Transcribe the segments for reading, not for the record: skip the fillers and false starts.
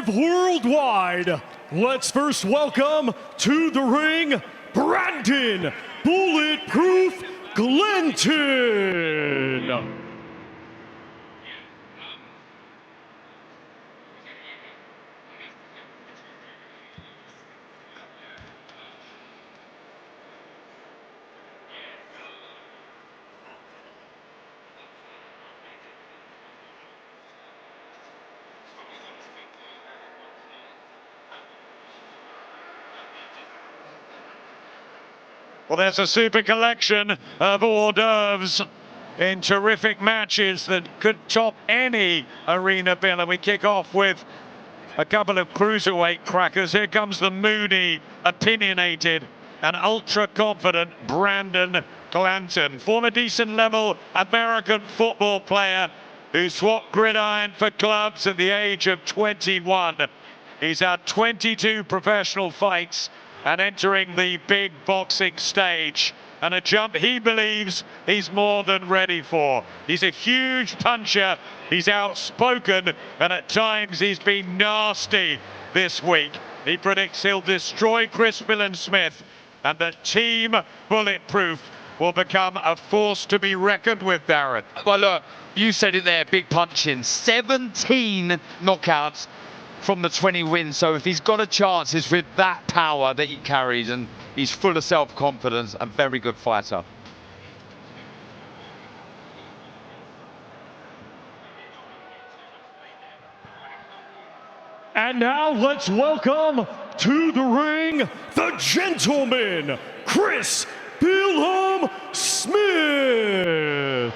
live worldwide. Let's first welcome to the ring, Brandon Bulletproof Glanton. Well, there's a super collection of hors d'oeuvres in terrific matches that could top any arena bill. And we kick off with a couple of cruiserweight crackers. Here comes the moody, opinionated, and ultra-confident Brandon Glanton, former decent level American football player who swapped gridiron for clubs at the age of 21. He's had 22 professional fights and entering the big boxing stage, and a jump he believes he's more than ready for. He's a huge puncher, he's outspoken, and at times he's been nasty this week. He predicts he'll destroy Chris Billam Smith, and the team Bulletproof will become a force to be reckoned with, Darren. Well, look, you said it there, big punching. 17 knockouts from the 20 wins, so if he's got a chance, it's with that power that he carries, and he's full of self-confidence and very good fighter. And now let's welcome to the ring, the gentleman, Chris Billam Smith.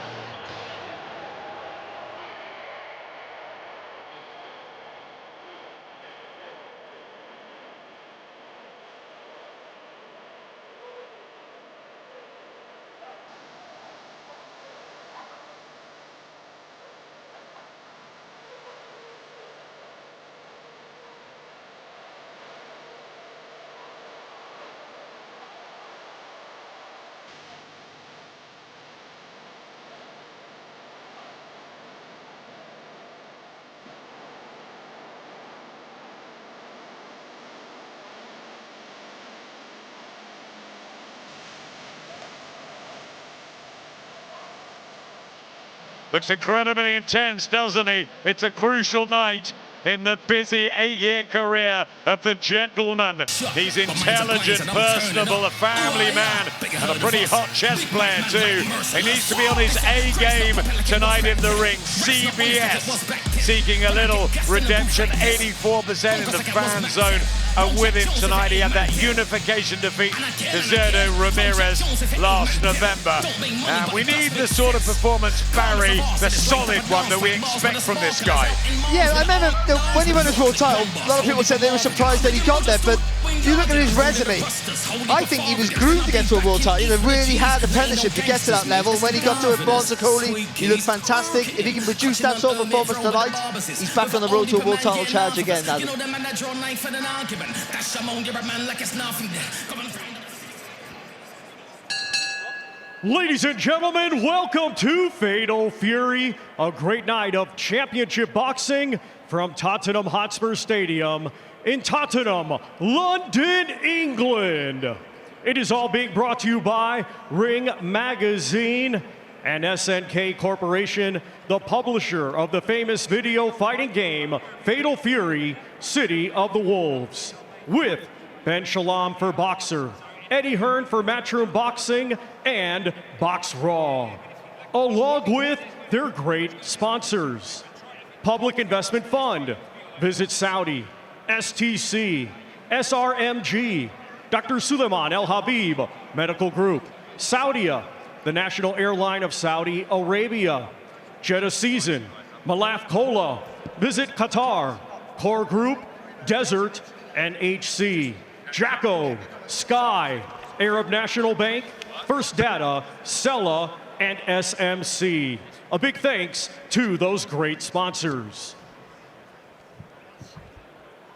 Looks incredibly intense, doesn't he? It's a crucial night in the busy 8-year career of the gentleman. He's intelligent, personable, a family man, and a pretty hot chess player too. He needs to be on his A game tonight in the ring. CBS seeking a little redemption. 84% in the fan zone are with him tonight. He had that unification defeat to Zerdo Ramirez last November. And we need the sort of performance, Barry, the solid one that we expect from this guy. Yeah, I remember when he won his world title, a lot of people said they were surprised that he got there, but you look at his resume, I think he was groomed to get to a world title. He really had apprenticeship to get to that level. When he got to a Bonzacoli, he looked fantastic. If he can produce that sort of performance tonight, he's back on the road to a world title charge again. Ladies and gentlemen, welcome to Fatal Fury, a great night of championship boxing from Tottenham Hotspur Stadium in Tottenham, London, England. It is all being brought to you by Ring Magazine and SNK Corporation, the publisher of the famous video fighting game Fatal Fury, City of the Wolves, with Ben Shalom for Boxer, Eddie Hearn for Matchroom Boxing, and Box Raw, along with their great sponsors. Public Investment Fund, Visit Saudi, STC, SRMG, Dr. Suleiman El Habib Medical Group, Saudia, the national airline of Saudi Arabia, Jeddah Season, Malaf Cola, Visit Qatar, Core Group, Desert, and HC, Jacko, Sky, Arab National Bank, First Data, Sella, and SMC. A big thanks to those great sponsors.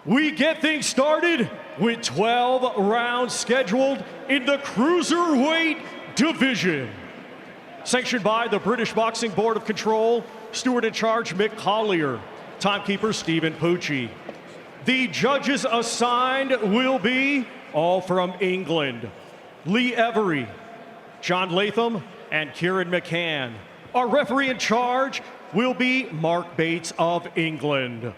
We get things started with 12 rounds scheduled in the cruiserweight division. Sanctioned by the British Boxing Board of Control, steward in charge Mick Collier, timekeeper Stephen Pucci. The judges assigned will be all from England. Lee Every, John Latham, and Kieran McCann. Our referee in charge will be Mark Bates of England.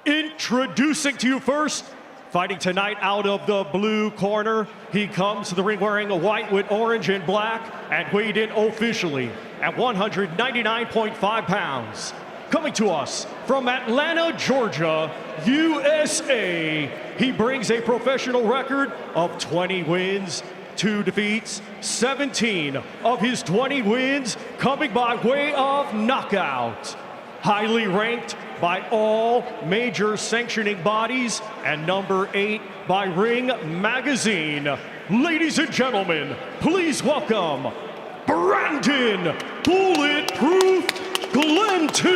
Introducing to you first, fighting tonight out of the blue corner, he comes to the ring wearing a white with orange and black and weighed in officially at 199.5 pounds. Coming to us from Atlanta, Georgia, USA, he brings a professional record of 20 wins, 2 defeats, 17 of his 20 wins coming by way of knockout. Highly ranked by all major sanctioning bodies and number 8 by Ring Magazine. Ladies and gentlemen, please welcome Brandon Bulletproof Glanton.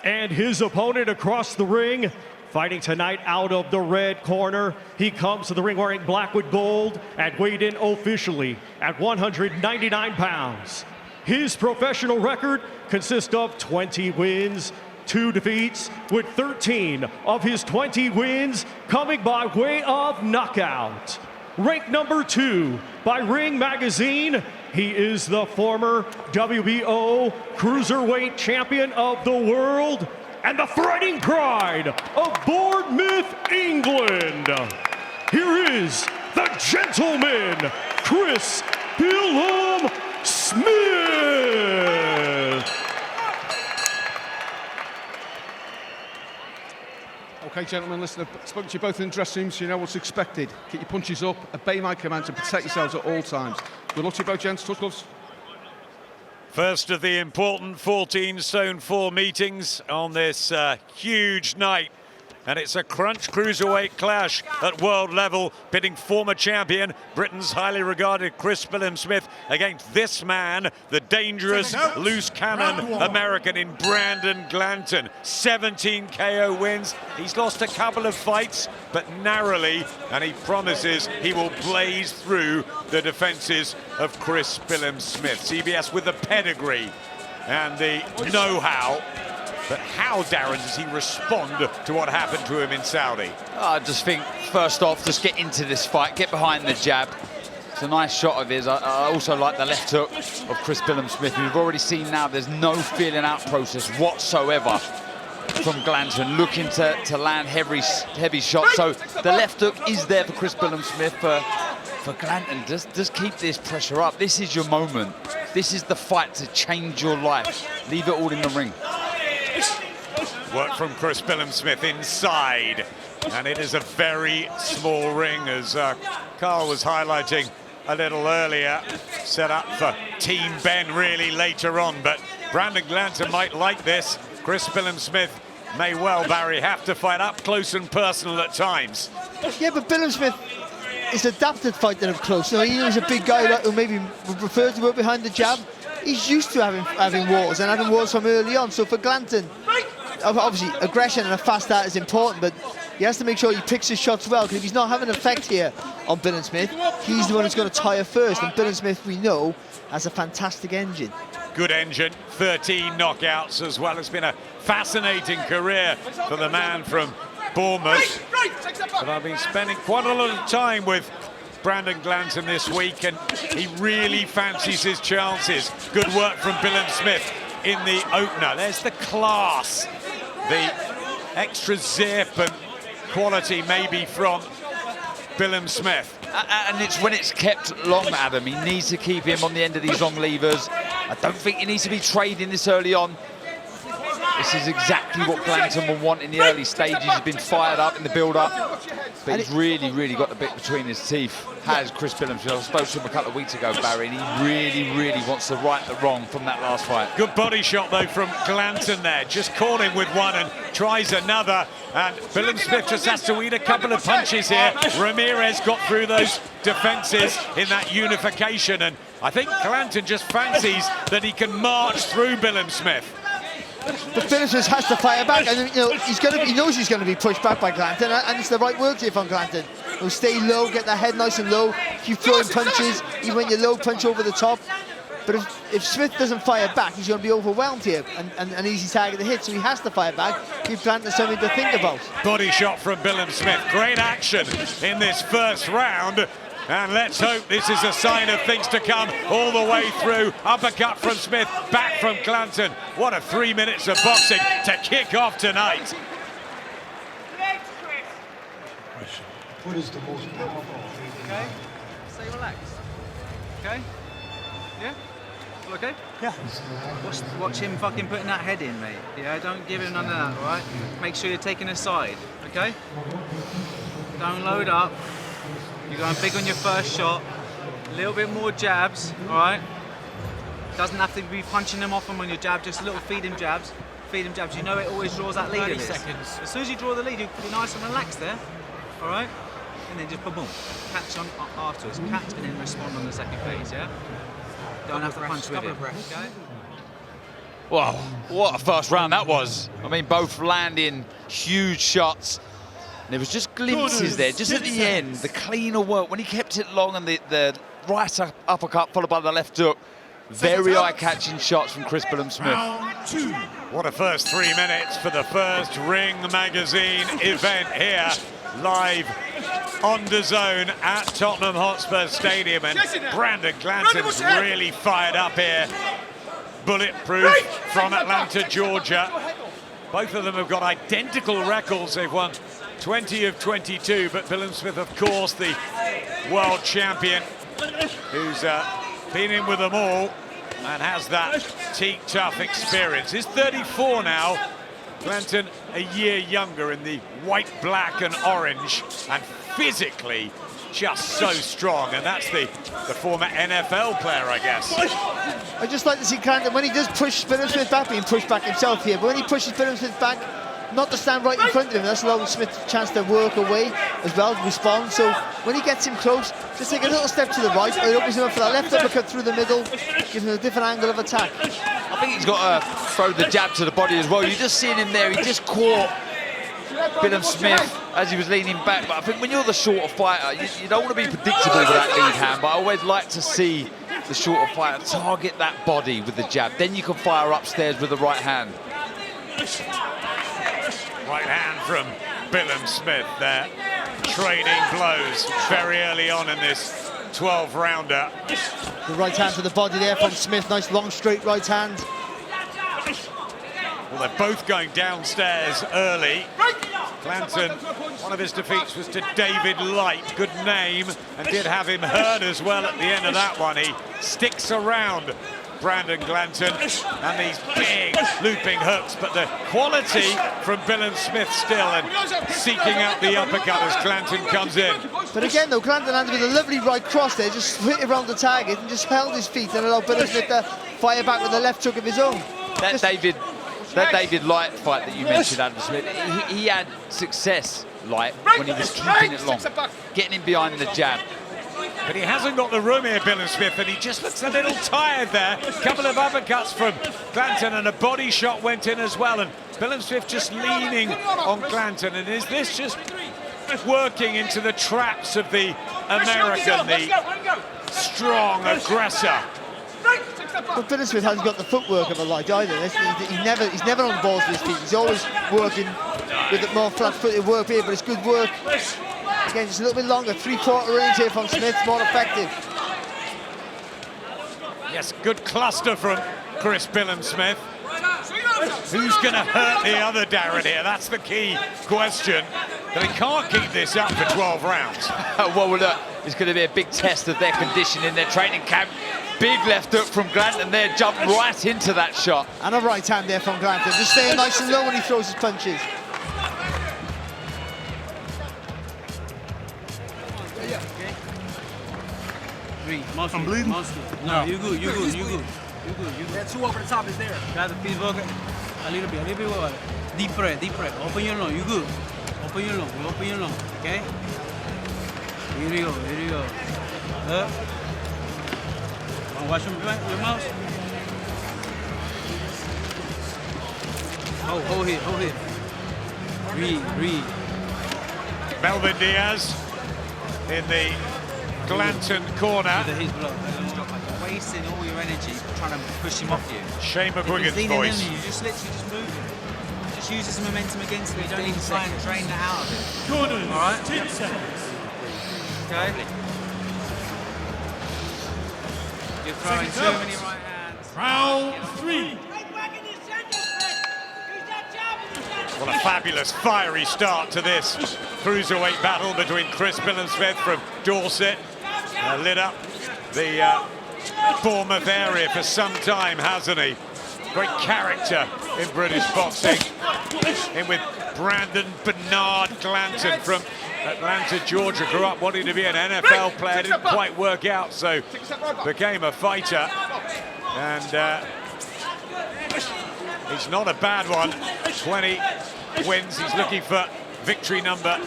And his opponent across the ring, fighting tonight out of the red corner, he comes to the ring wearing black with gold and weighed in officially at 199 pounds. His professional record consists of 20 wins, 2 defeats, with 13 of his 20 wins coming by way of knockout. Ranked number 2 by Ring Magazine, he is the former WBO Cruiserweight Champion of the World and the fighting pride of Bournemouth, England. Here is the gentleman, Chris Billam Smith. Okay, gentlemen, listen, I've spoken to you both in the dressing rooms, so you know what's expected. Keep your punches up, obey my commands, and protect yourselves at all times. Good luck to you both, gents. Touch gloves. First of the important 14 Stone 4 meetings on this huge night. And it's a crunch cruiserweight clash at world level, pitting former champion, Britain's highly regarded Chris Billam Smith, against this man, the dangerous loose cannon American in Brandon Glanton. 17 KO wins. He's lost a couple of fights, but narrowly, and he promises he will blaze through the defenses of Chris Billam Smith. CBS with the pedigree and the know-how. But how, Darren, does he respond to what happened to him in Saudi? I just think, first off, just get into this fight, get behind the jab. It's a nice shot of his. I also like the left hook of Chris Billam Smith. We've already seen now there's no feeling out process whatsoever from Glanton, looking to land heavy shots. So the left hook is there for Chris Billam Smith. For Glanton, just keep this pressure up. This is your moment. This is the fight to change your life. Leave it all in the ring. Work from Chris Billam Smith inside, and it is a very small ring, as Carl was highlighting a little earlier, set up for Team Ben really later on, but Brandon Glanton might like this. Chris Billam Smith may well, Barry, have to fight up close and personal at times. Yeah, but Billam Smith is adapted fighting up close. You know, he was a big guy who maybe would prefer to work behind the jab. He's used to having wars and having wars from early on. So for Glanton, obviously aggression and a fast start is important, but he has to make sure he picks his shots well, because if he's not having an effect here on Billam Smith, he's the one who's going to tire first, and Billam Smith, we know, has a fantastic engine. Good engine, 13 knockouts as well. It's been a fascinating career for the man from Bournemouth. But I've been spending quite a lot of time with Brandon Glanton this week, and he really fancies his chances. Good work from Billam Smith in the opener. There's the class, the extra zip and quality maybe from Billam Smith. And it's when it's kept long, Adam. He needs to keep him on the end of these long levers. I don't think he needs to be trading this early on. This is exactly what Glanton will want in the early stages. He's been fired up in the build-up, but he's really got the bit between his teeth. Has Chris Billam Smith. I spoke to him a couple of weeks ago, Barry, and he really wants to right the wrong from that last fight. Good body shot, though, from Glanton there. Just caught him with one and tries another. And Billam Smith just has to eat a couple of punches here. Ramirez got through those defences in that unification, and I think Glanton just fancies that he can march through Billam Smith. But Billam Smith has to fire back, and you know he knows he's going to be pushed back by Glanton, and it's the right work here from Glanton. He'll stay low, get that head nice and low, keep throwing punches, even when you low punch over the top. But if Smith doesn't fire back, he's going to be overwhelmed here and an easy target to hit, so he has to fire back. Give Glanton something to think about. Body shot from Billam Smith. Great action in this first round. And let's hope this is a sign of things to come all the way through. Uppercut from Smith, back from Glanton. What a 3 minutes of boxing to kick off tonight. What is the most powerful? Okay, stay relaxed. Okay? Yeah? All okay? Yeah. Watch him fucking putting that head in, mate. Yeah, don't give him none of that, all right? Make sure you're taking a side, okay? Don't load up. You're going big on your first shot. A little bit more jabs, all right? Doesn't have to be punching them off him on your jab, just a little feed him jabs. Feed him jabs. You know it always draws that lead. 30 seconds. As soon as you draw the lead, you be nice and relaxed there, all right? And then just boom, catch on afterwards, catch and then respond on the second phase, yeah? Don't have to punch with it, okay? Wow, what a first round that was. I mean, both landing huge shots. And there was just glimpses there, just at the end, the cleaner work, when he kept it long and the right uppercut followed by the left hook. Very eye-catching shots from Chris Billam Smith. What a first 3 minutes for the first Ring Magazine event here, live on the zone at Tottenham Hotspur Stadium. And Brandon Glanton's really fired up here. Bulletproof from Atlanta, Georgia. Both of them have got identical records. They've won 20 of 22, but Billam Smith, of course, the world champion, who's been in with them all and has that teak-tough experience. He's 34 now. Glanton a year younger in the white, black and orange, and physically just so strong, and that's the former NFL player, I guess. I just like to see Glanton, when he does push Billam Smith back, being pushed back himself here, but when he pushes Billam Smith back, not to stand right in front of him, that's allowing Smith a chance to work away as well, respond. So when he gets him close, just take a little step to the right, it opens him up for that left uppercut through the middle, gives him a different angle of attack. I think he's got to throw the jab to the body as well. You're just seeing him there, he just caught Billam Smith as he was leaning back. But I think when you're the shorter fighter, you don't want to be predictable with that lead hand, but I always like to see the shorter fighter target that body with the jab. Then you can fire upstairs with the right hand. Right hand from Billam Smith there, trading blows very early on in this 12-rounder. The right hand to the body there from Smith, nice long straight right hand. Well, they're both going downstairs early. Glanton, one of his defeats was to David Light, good name, and did have him hurt as well at the end of that one. He sticks around Brandon Glanton and these big looping hooks, but the quality from Billam Smith still, and seeking out the uppercut as Glanton comes in. But again though, Glanton landed with a lovely right cross there, just hit around the target and just held his feet and allowed Billam Smith to fire back with a left hook of his own. That David Light fight that you mentioned, Adam Smith, he had success, Light, when he was keeping it long, getting him behind the jab. But he hasn't got the room here, Billam Smith, and he just looks a little tired there. A couple of uppercuts from Glanton and a body shot went in as well, and Billam Smith just leaning on Glanton. And is this just working into the traps of the American, the strong aggressor? But Billam Smith hasn't got the footwork of a Light either. He's never on the balls with his feet. He's always working with the more flat-footed work here, but it's good work. Again, just a little bit longer, three-quarter range here from Smith, more effective. Yes, good cluster from Chris Billam Smith. Who's going to hurt the other Darren here? That's the key question. But he can't keep this up for 12 rounds. Well, look, it's going to be a big test of their condition in their training camp. Big left hook from Glanton there, jumped right into that shot. And a right hand there from Glanton, just staying nice and low when he throws his punches. I'm bleeding. No, you good. That two over the top is there. Got the piece bucket. A little bit water. Deep breath. Open your lung, you good. Open your lung, okay? Here you go. Up. Wash your mouth. Hold it. Breathe. Melvin Diaz in the Glanton corner. wasting all your energy trying to push him off you. Shane If he's McGuigan's leaning voice. in, you just literally just move him. Just use his momentum against him. You don't need to try and drain that out of it. Corners, All right? 10 seconds. Okay? You're throwing too many right hands. Round 3. Well, a fabulous, fiery start to this cruiserweight battle between Chris Billam Smith from Dorset. Lit up the Bournemouth area for some time, hasn't he? Great character in British boxing. In with Brandon Bernard Glanton from Atlanta, Georgia. Grew up wanting to be an NFL player, didn't quite work out, so became a fighter. And he's not a bad one. 20 wins. He's looking for victory number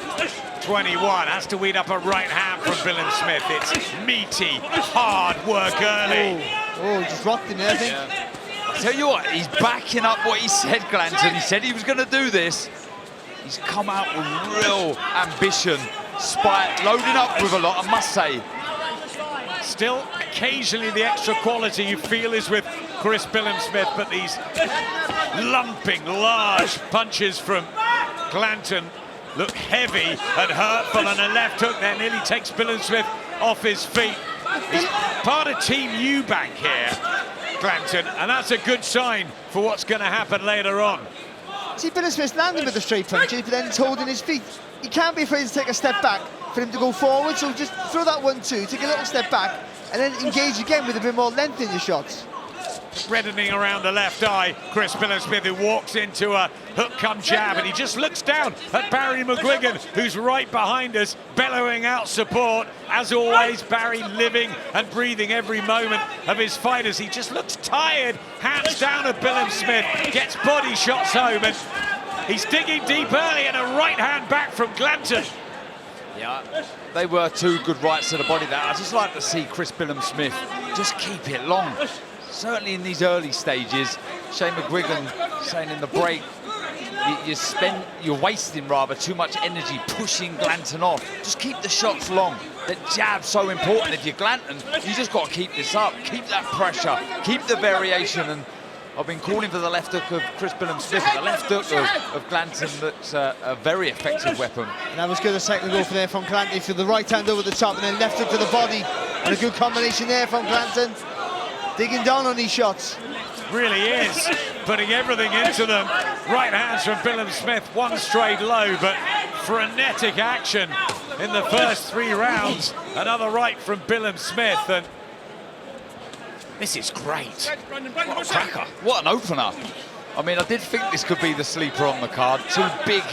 21. Has to weed up a right hand from Billam Smith. It's meaty, hard work early. Oh, he just rocked him there, I think. I tell you what, he's backing up what he said, Glanton. He said he was going to do this. He's come out with real ambition, spite, loading up with a lot, I must say. Still, occasionally the extra quality you feel is with Chris Billam Smith, but these lumping, large punches from Glanton look heavy and hurtful, and a left hook there nearly takes Billam Smith off his feet. He's part of Team Eubank here, Glanton, and that's a good sign for what's going to happen later on. See, Billam Smith's landing with the straight punches, but then he's holding his feet. He can't be afraid to take a step back for him to go forward, so just throw that 1-2, take a little step back, and then engage again with a bit more length in your shots. Reddening around the left eye, Chris Billam Smith, who walks into a hook come jab, and he just looks down at Barry McGuigan, who's right behind us, bellowing out support. As always, Barry living and breathing every moment of his fight as he just looks tired, hands down at Billam Smith, gets body shots home, and he's digging deep early, and a right hand back from Glanton. Yeah, they were two good rights to the body there. I just like to see Chris Billam Smith just keep it long. Certainly in these early stages, Shane McGuigan saying in the break, you're wasting rather too much energy pushing Glanton off. Just keep the shots long. The jab's so important. If you're Glanton, you just got to keep this up, keep that pressure, keep the variation. And I've been calling for the left hook of Chris Billam Smith, the left hook of Glanton. That's a very effective weapon. And that was good, a second goal from there from Glanton, for the right hand over the top and then left hook to the body. And a good combination there from Glanton. Digging down on these shots. Really is, putting everything into them. Right hands from Billam Smith, one straight low, but frenetic action in the first 3 rounds. Another right from Billam Smith, and this is great. What a cracker. What an opener. I mean, I did think this could be the sleeper on the card. Two big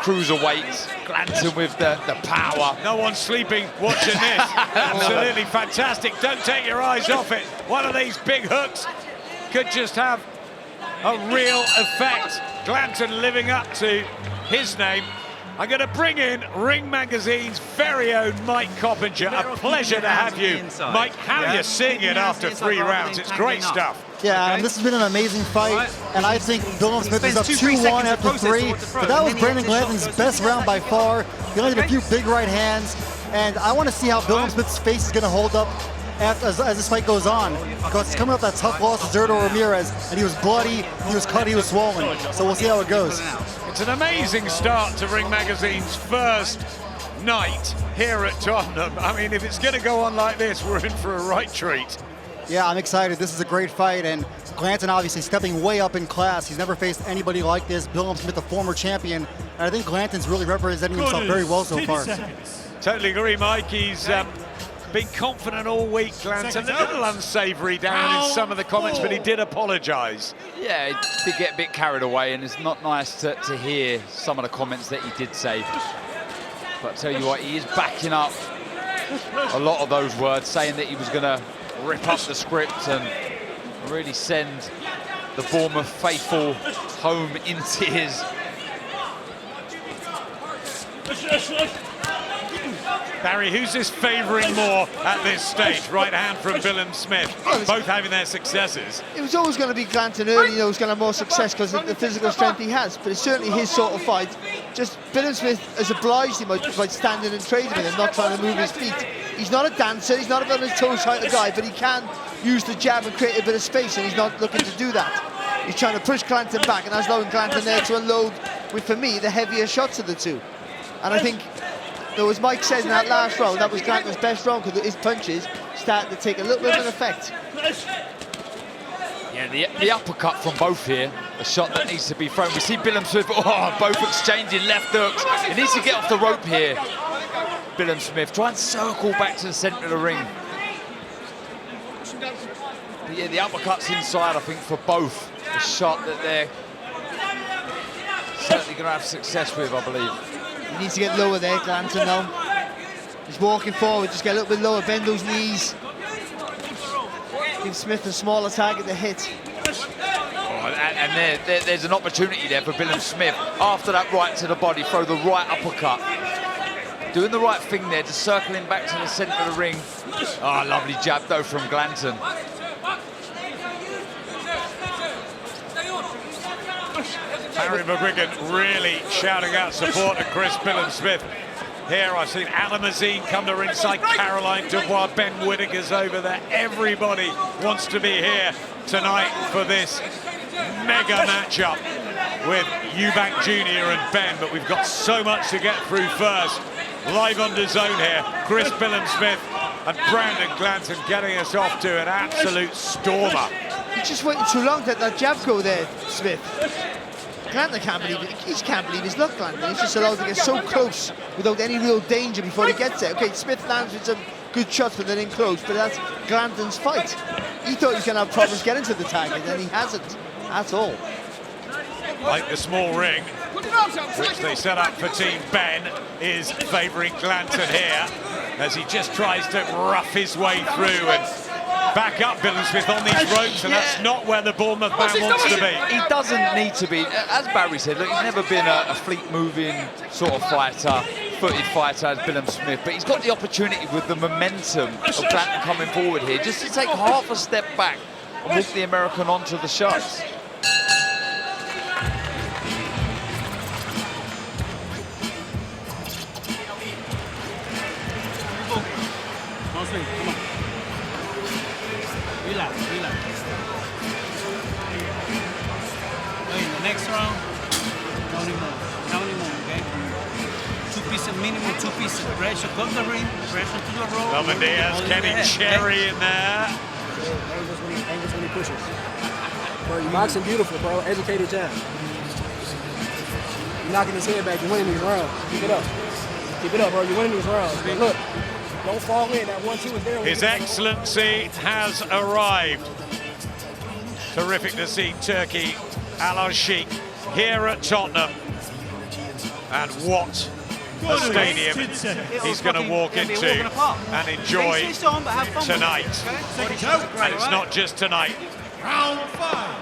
cruiserweights, Glanton with the power. No one's sleeping watching this. Absolutely fantastic. Don't take your eyes off it. One of these big hooks could just have a real effect. Glanton living up to his name. I'm going to bring in Ring Magazine's very own Mike Coppinger. A pleasure to have you. Mike, how are you seeing it after 3 rounds? It's great stuff. Yeah, and this has been an amazing fight, and I think Billam Smith is up 2-1 after 3, but that was Brandon Glanton's best round by far. He only did a few big right hands, and I want to see how Billam Smith's face is going to hold up as this fight goes on, because it's coming off that tough loss to Zurdo Ramirez, and he was bloody, he was cut, he was swollen, so we'll see how it goes. It's an amazing start to Ring Magazine's first night here at Tottenham. I mean, if it's going to go on like this, we're in for a right treat. Yeah, I'm excited. This is a great fight, and Glanton obviously stepping way up in class. He's never faced anybody like this. Billam Smith, a former champion, and I think Glanton's really representing himself very well so far. Totally agree, Mike. He's been confident all week, Glanton. A little unsavoury down in some of the comments, but he did apologise. Yeah, he did get a bit carried away, and it's not nice to hear some of the comments that he did say. But I tell you what, he is backing up a lot of those words, saying that he was going to rip up the script and really send the Bournemouth faithful home in tears. Barry, who's this favouring more at this stage? Right hand from Billam Smith, both having their successes. It was always going to be Glanton early, you know, who's going to have more success because of the physical strength he has, but it's certainly his sort of fight. just Billam Smith has obliged him by standing and trading with him, not trying to move his feet. He's not a dancer, he's not a on his toes type of guy, but he can use the jab and create a bit of space, and he's not looking to do that. He's trying to push Glanton back, and that's allowing Glanton there to unload with, for me, the heavier shots of the two. And I think, though, as Mike said in that last round, that was Glanton's best round because his punches started to take a little bit of an effect. Yeah, the uppercut from both here, a shot that needs to be thrown. We see Billam Smith, both exchanging left hooks. He needs to get off the rope here. Billam Smith, try and circle back to the centre of the ring. But yeah, the uppercut's inside, I think, for both. A shot that they're certainly going to have success with, I believe. He needs to get lower there, Glanton, now. He's walking forward, just get a little bit lower, bend those knees. Give Smith a smaller target to hit. And there's an opportunity there for Billam Smith. After that right to the body, throw the right uppercut. Doing the right thing there, just circling back to the centre of the ring. Oh, lovely jab though from Glanton. Barry McGuigan really shouting out support to Chris Billam Smith. Here I've seen Alamazine come to ringside, Caroline Dubois, Ben Whittaker's over there. Everybody wants to be here tonight for this mega matchup with Eubank Jr. and Ben, but we've got so much to get through first. Live on the zone here, Chris Billam Smith and Brandon Glanton getting us off to an absolute stormer. He's just waiting too long to let that jab go there, Smith. Glanton can't believe it. He just can't believe his luck, Glanton. He's just allowed to get so close without any real danger before he gets there. Okay, Smith lands with some good shots, but they're in close, but that's Glanton's fight. He thought he was going to have problems getting to the target, and he hasn't at all. Like the small ring, which they set up for Team Ben, is favouring Glanton here as he just tries to rough his way through and back up Billam Smith on these ropes, and that's not where the Bournemouth man wants to be. He doesn't need to be. As Barry said, look, he's never been a fleet-moving sort of fighter, footed fighter as Billam Smith, but he's got the opportunity with the momentum of Glanton coming forward here, just to take half a step back and walk the American onto the shots. Come on. Relax. Okay, in the next round, no anymore, okay? 2 pieces, minimum 2 pieces. Pressure, come the ring, pressure to the rope. Lover Diaz, Kenny Cherry in there. Angles when he pushes. Bro, you boxing beautiful, bro. Educated jab. You're knocking his head back. You're winning these rounds. Keep it up. Keep it up, bro. You're winning these rounds. But look, don't fall in. That 1-2 is there. His Excellency has arrived. Terrific to see Turkey Al Sheikh here at Tottenham. And what a stadium he's going to walk into and enjoy tonight. And it's not just tonight. Round 5.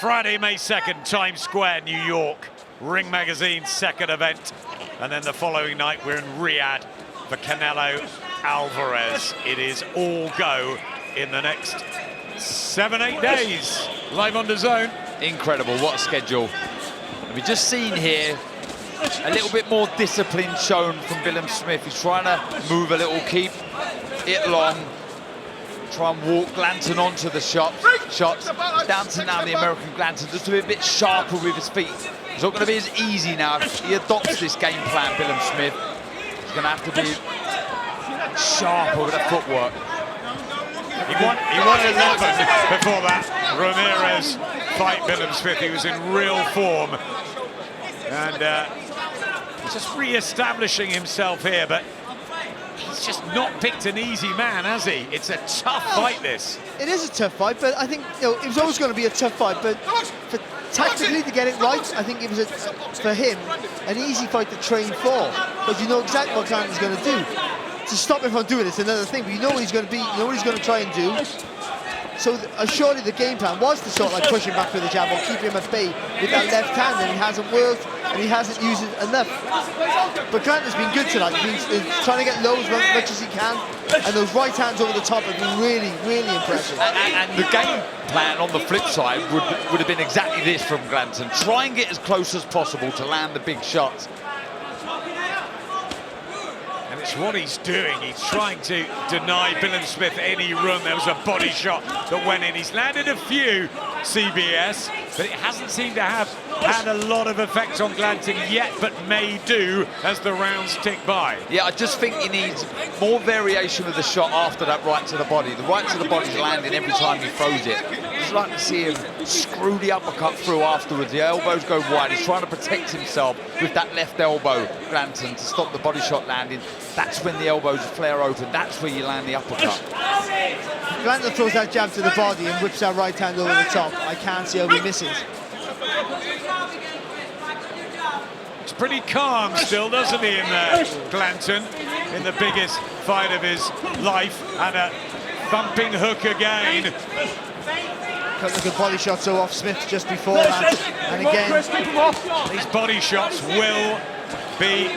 Friday, May 2nd, Times Square, New York. Ring Magazine's second event. And then the following night, we're in Riyadh for Canelo Alvarez. It is all go in the next 7-8 days. Live on the zone. Incredible, what a schedule. We've just seen here a little bit more discipline shown from Billam Smith. He's trying to move a little, keep it long, try and walk Glanton onto the shots. Down to now the American Glanton, just to be a bit sharper with his feet. It's not going to be as easy now. If he adopts this game plan, Billam Smith, he's going to have to be sharper with that footwork. He won 11 before that Ramirez fight, Billam Smith. He was in real form. And he's just re-establishing himself here, but he's just not picked an easy man, has he? It's a tough fight, this. It is a tough fight, but I think it was always going to be a tough fight, but for tactically to get it right, I think it was, for him, an easy fight to train for, because you know exactly what Glanton's going to do. To stop him from doing it's another thing, but you know what he's going to be, you know what he's going to try and do. So surely the game plan was to sort of like push him back with the jab or keep him at bay with that left hand, and it hasn't worked and he hasn't used it enough. But Glanton's been good tonight. He's trying to get low as much as he can, and those right hands over the top have been really, really impressive. And the game plan on the flip side would have been exactly this from Glanton. Try and get as close as possible to land the big shots. And it's what he's doing. He's trying to deny Billam Smith any room. There was a body shot that went in. He's landed a few CBS, but it hasn't seemed to have had a lot of effect on Glanton yet, but may do as the rounds tick by. Yeah, I just think he needs more variation with the shot after that right to the body. The right to the body's landing every time he throws it. Just like to see him screw the uppercut through afterwards. The elbows go wide. He's trying to protect himself with that left elbow, Glanton, to stop the body shot landing. That's when the elbows flare open. That's where you land the uppercut. Glanton throws that jab to the body and whips that right hand over the top. I can't see how he misses. It's pretty calm still, doesn't he, in Glanton, in the biggest fight of his life, and a bumping hook again. Couple of good body shots off Smith just before that, and again these body shots will be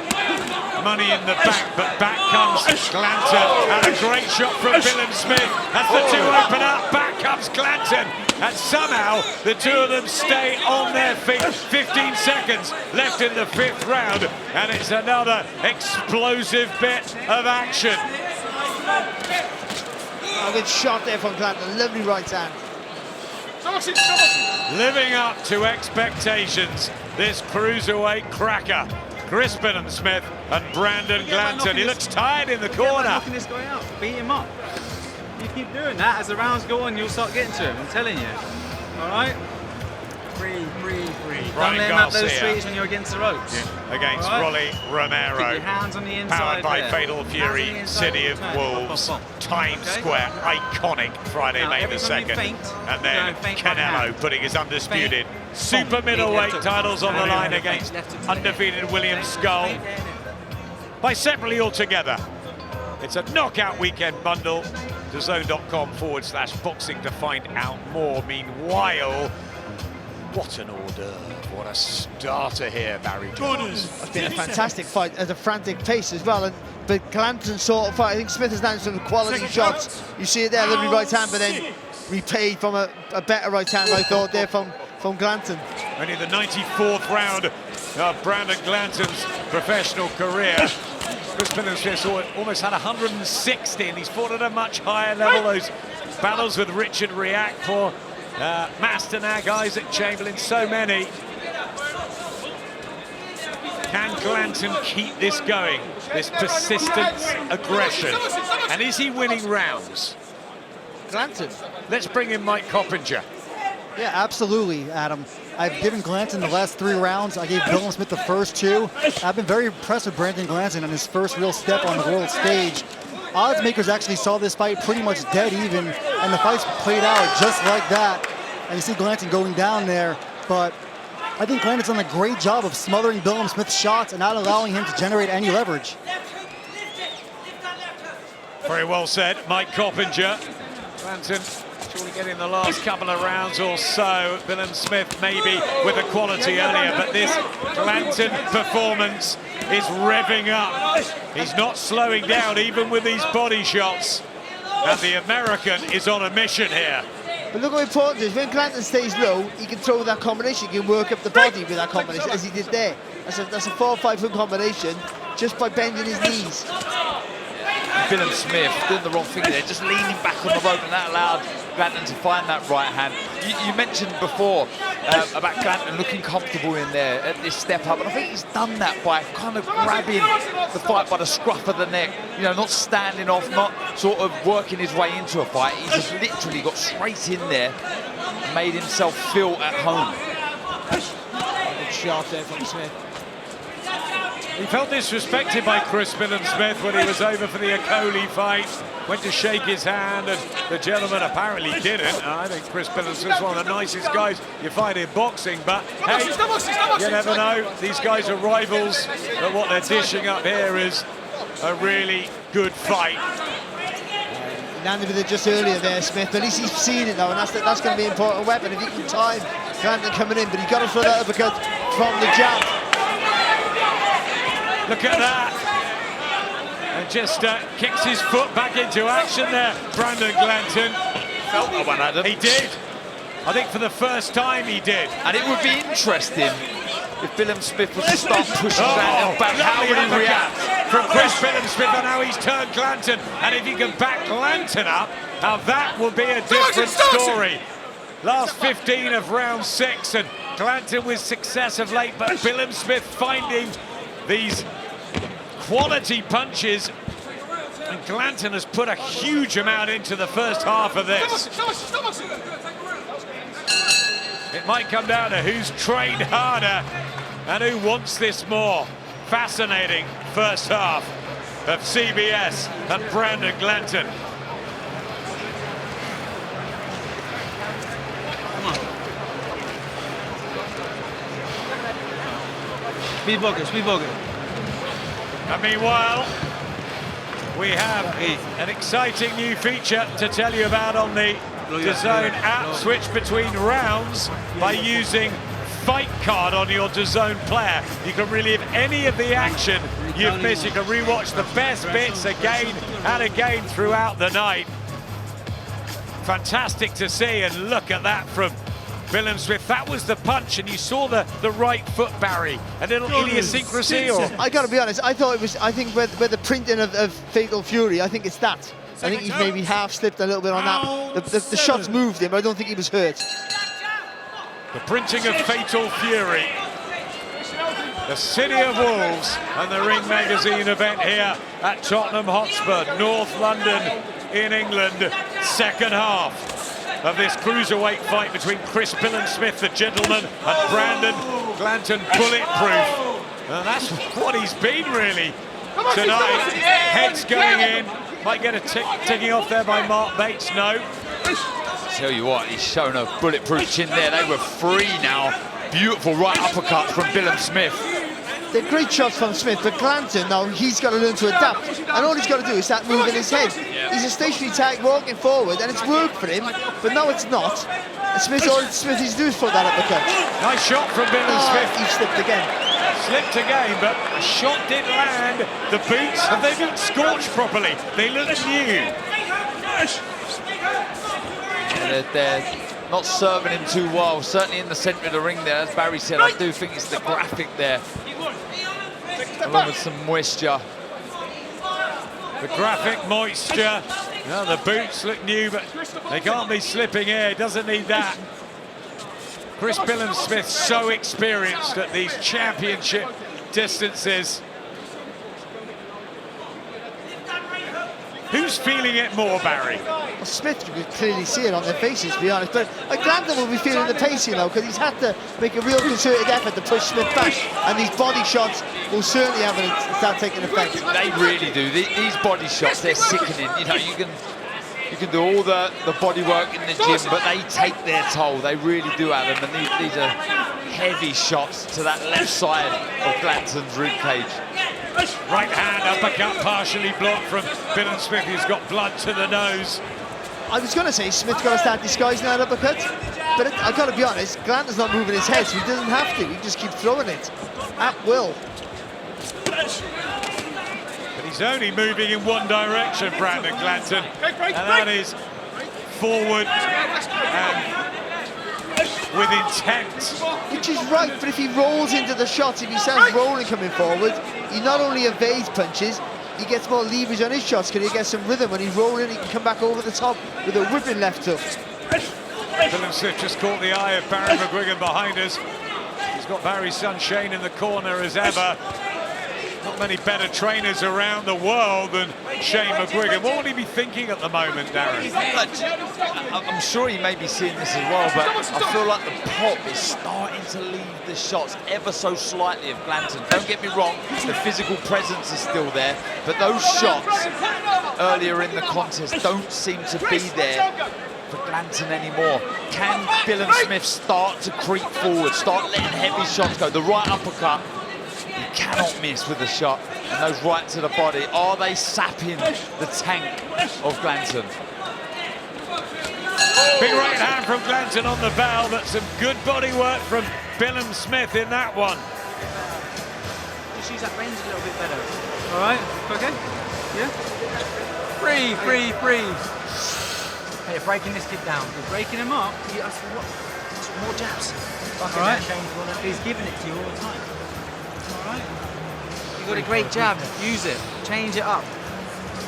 money in the bank, but back comes Glanton, and a great shot from Billam Smith as the two open up. Back comes Glanton, and somehow the two of them stay on their feet. 15 seconds left in the 5th round, and it's another explosive bit of action. A good shot there from Glanton, lovely right hand. Living up to expectations, this cruiserweight cracker, Chris Billam Smith and Brandon Glanton. He looks tired in the corner. Knocking this guy out, beat him up. You keep doing that, as the rounds go on, you'll start getting to him, I'm telling you. All right? Breathe. Don't let him have those streets when you're against the ropes. Against right? Rolly Romero. Keep your hands on the inside. Powered by there. Fatal Fury, Hands on the City of inside. Wolves, Times Okay? Square, iconic Friday, Now, May the every time you 2nd. feint, And you then go feint right Canelo hand. putting his undisputed Feint. super Boom. middleweight Left hook. titles on the Right line hand. against Left hook to the undefeated William Feint. Skull. Feint. By separately or together. It's a knockout weekend bundle. DAZN.com/boxing to find out more. Meanwhile, what an order. What a starter here, Barry Jones. It's been a fantastic fight at a frantic pace as well. But Glanton sort of fight. I think Smith has landed some quality shots. You see it there, lovely right hand, but then repaid from a better right hand, I thought, there from Glanton. Only the 94th round of Brandon Glanton's professional career. Chris Billam Smith almost had 160, and he's fought at a much higher level. Those battles with Richard Riakpo, Masternak, Isaac Chamberlain, so many. Can Glanton keep this going, this persistent aggression? And is he winning rounds? Glanton. Let's bring in Mike Coppinger. Yeah, absolutely, Adam. I've given Glanton the last 3 rounds. I gave Billam Smith the first 2. I've been very impressed with Brandon Glanton on his first real step on the world stage. Odds makers actually saw this fight pretty much dead even, and the fight's played out just like that. And you see Glanton going down there, but I think Glanton's done a great job of smothering Billam Smith's shots and not allowing him to generate any leverage. Very well said, Mike Coppinger. Glanton surely getting the last couple of rounds or so. Billam Smith maybe with the quality earlier, but this Glanton performance is revving up. He's not slowing down even with these body shots. And the American is on a mission here. But look how important it is. When Glanton stays low, he can throw that combination. He can work up the body with that combination, as he did there. That's a 4 or 5 foot combination just by bending his knees. Billam Smith doing the wrong thing there, just leaning back on the rope, and that allowed Glanton to find that right hand. You mentioned before about Glanton looking comfortable in there at this step up, and I think he's done that by kind of grabbing the fight by the scruff of the neck, you know, not standing off, not sort of working his way into a fight. He's just literally got straight in there, made himself feel at home. Good shot there from Smith. He felt disrespected by Chris Billam Smith when he was over for the Okoli fight. Went to shake his hand, and the gentleman apparently didn't. I think Chris Billam Smith's one of the nicest guys you find in boxing, but hey, you never know. These guys are rivals, but what they're dishing up here is a really good fight. Landed with it just earlier there, Smith, but at least he's seen it now, and that's going to be an important weapon if he can time Glanton coming in, but he's got to throw that uppercut from the jab. Look at that. And just kicks his foot back into action there, Brandon Glanton. Felt that one, Adam. He did. I think for the first time he did. And it would be interesting if Billam Smith was to start pushing Glanton back. How would he react? From Chris Billam Smith, and now he's turned Glanton. And if he can back Glanton up, now that will be a different story. Last 15 of round 6, and Glanton with success of late, but Billam Smith finding these quality punches. And Glanton has put a huge amount into the first half of this. It might come down to who's trained harder and who wants this more. Fascinating first half of CBS and Brandon Glanton. Speed pocket, speed pocket. And meanwhile, we have an exciting new feature to tell you about on the DAZN app. Switch between rounds by using Fight Card on your DAZN player. You can relive any of the action you've missed. You can rewatch the best bits again and again throughout the night. Fantastic to see, and look at that from Billam Smith. That was the punch, and you saw the right foot, Barry. A little idiosyncrasy, or I got to be honest. I thought it was. I think where the printing of Fatal Fury. I think it's that. I think he's maybe half slipped a little bit on that. The shots moved him. I don't think he was hurt. the printing of Fatal Fury. The City of Wolves and the Ring Magazine event here at Tottenham Hotspur, North London in England. Second half of this cruiserweight fight between Chris Billam Smith, the gentleman, and Brandon Glanton, bulletproof. And that's what he's been really tonight. Heads going in. Might get a ticking off there by Mark Bates. No. Tell you what, he's shown a bulletproof chin there. They were free now. Beautiful right uppercut from Billam Smith. They're great shots from Smith, but Glanton now, he's got to learn to adapt. And all he's got to do is start moving his head. He's a stationary tag walking forward, and it's worked for him, but now it's not. And all Smith needs to do is throw that uppercut. Nice shot from Billam Smith. He slipped again. Slipped again, but the shot did land. The boots, have they been scorched properly? They look new. Yeah, they're not serving him too well, certainly in the centre of the ring there. As Barry said, I do think it's the graphic there, along with some moisture. The graphic moisture. Now the boots look new, but they can't be slipping here. Doesn't need that. Chris Billam Smith, so experienced at these championship distances. Who's feeling it more, Barry? Well, Smith, you could clearly see it on their faces, to be honest. But Glanton will be feeling the pace, you know, because he's had to make a real concerted effort to push Smith back. And these body shots will certainly have to start taking effect. They really do. These body shots, they're sickening. You know, you can do all the body work in the gym, but they take their toll. They really do have them. And these are heavy shots to that left side of Glanton's ribcage. Right hand uppercut partially blocked from Billam Smith. He's got blood to the nose. I was going to say Smith's got to start disguising that uppercut, but I've got to be honest, Glanton's not moving his head, so he doesn't have to. He can just keep throwing it at will. But he's only moving in one direction, Brandon Glanton, and that is forward and with intent. Which is right, but if he rolls into the shots, if he starts rolling coming forward, he not only evades punches, he gets more leverage on his shots because he gets some rhythm. When he's rolling, he can come back over the top with a whipping left hook. Billam Smith just caught the eye of Barry McGuigan behind us. He's got Barry's son Shane in the corner as ever. Not many better trainers around the world than Shane McGuigan. What would he be thinking at the moment, Darren? I'm sure he may be seeing this as well, but I feel like the pop is starting to leave the shots ever so slightly of Glanton. Don't get me wrong, the physical presence is still there, but those shots earlier in the contest don't seem to be there for Glanton anymore. Can Billam Smith start to creep forward, start letting heavy shots go? The right uppercut, he cannot miss with the shot, and those right to the body, are they sapping the tank of Glanton? Big right hand from Glanton on the bow, but some good body work from Billam Smith in that one. Just use that range a little bit better. All right, okay? Yeah? Breathe. Hey, you're breaking this kid down. You're breaking him up. That's more jabs. All right. He's giving it to you all the time. All right. You got a great jab. Use it. Change it up.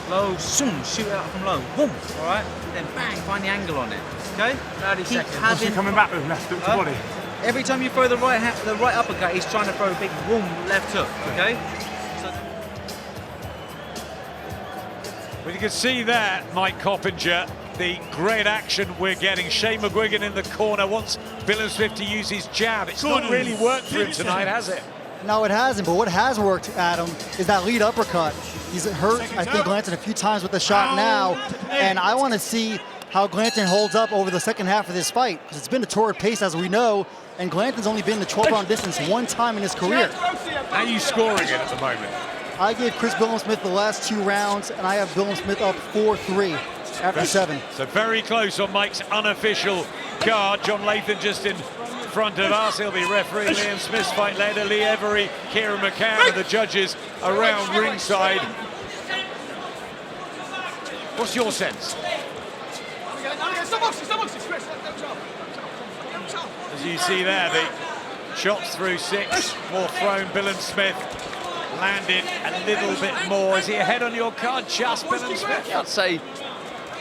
Low, zoom, shoot it up from low. Boom. All right. Then bang, find the angle on it. Okay. 30 seconds. What's he coming back with left hook to body? Every time you throw the right uppercut, he's trying to throw a big boom left hook. Okay. Well, you can see there, Mike Coppinger, the great action we're getting. Shane McGuigan in the corner wants Billam Smith to use his jab. It's not really worked for him tonight, has it? No, it hasn't, but what has worked, Adam, is that lead uppercut. He's hurt, I think, Glanton a few times with the shot now, and I want to see how Glanton holds up over the second half of this fight, because it's been a torrid pace, as we know, and Glanton's only been the 12-round distance one time in his career. How are you scoring it at the moment? I gave Chris Billam Smith the last 2 rounds, and I have Billam Smith up 4-3 after 7. So very close on Mike's unofficial card. John Lathan just in front of us. He'll be refereeing Liam Smith's fight later. Lee Every, Kieran McCann are the judges around ringside. What's your sense? As you see there, the shots through 6, more thrown. Billam Smith landed a little bit more. Is he ahead on your card, just Billam Smith? I'd say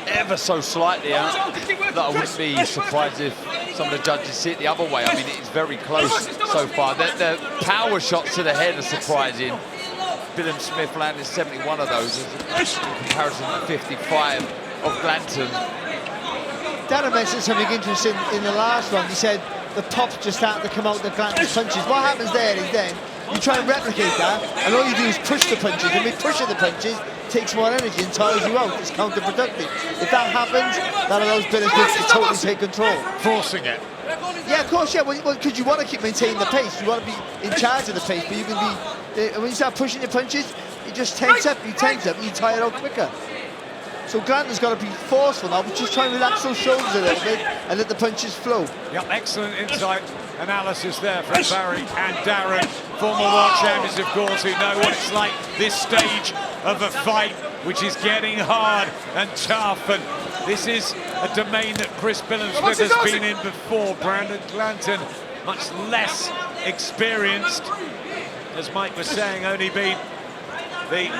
ever so slightly out. That I wouldn't be surprised if some of the judges see it the other way. I mean, it's very close so far. The power shots to the head are surprising. Billam Smith landed 71 of those in comparison to 55 of Glanton. Darren mentioned something interesting in the last round. He said the pops just starting to come out the Glanton's punches. What happens there is then you try and replicate that, and all you do is push the punches, and with pushing the punches takes more energy and tires you out. It's counterproductive. If that happens, that allows Billam Smith to totally take control. Forcing it. Yeah, of course, yeah, because you want to keep maintaining the pace. You want to be in charge of the pace, but you can be, when you start pushing your punches, you just tense up, and you tire out quicker. So Glanton's got to be forceful now, but just try and relax those shoulders a little bit and let the punches flow. Yep, excellent insight analysis there from Barry and Darren, former world champions, of course, who know what it's like this stage of a fight, which is getting hard and tough. And this is a domain that Chris Billam Smith has been in before. Brandon Glanton, much less experienced, as Mike was saying, only been the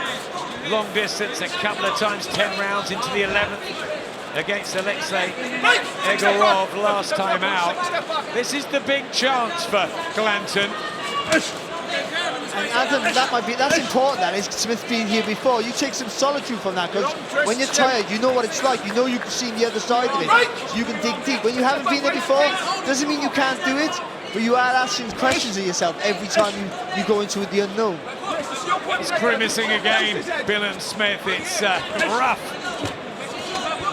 long distance a couple of times, 10 rounds into the 11th against Alexei Egorov last time out. This is the big chance for Glanton. And Adam, that's important, that is Smith being here before. You take some solitude from that, because when you're tired, you know what it's like. You know you can see the other side of it, so you can dig deep. When you haven't been there before, doesn't mean you can't do it, but you are asking questions of yourself every time you go into the unknown. He's grimacing again, Billam Smith. It's rough.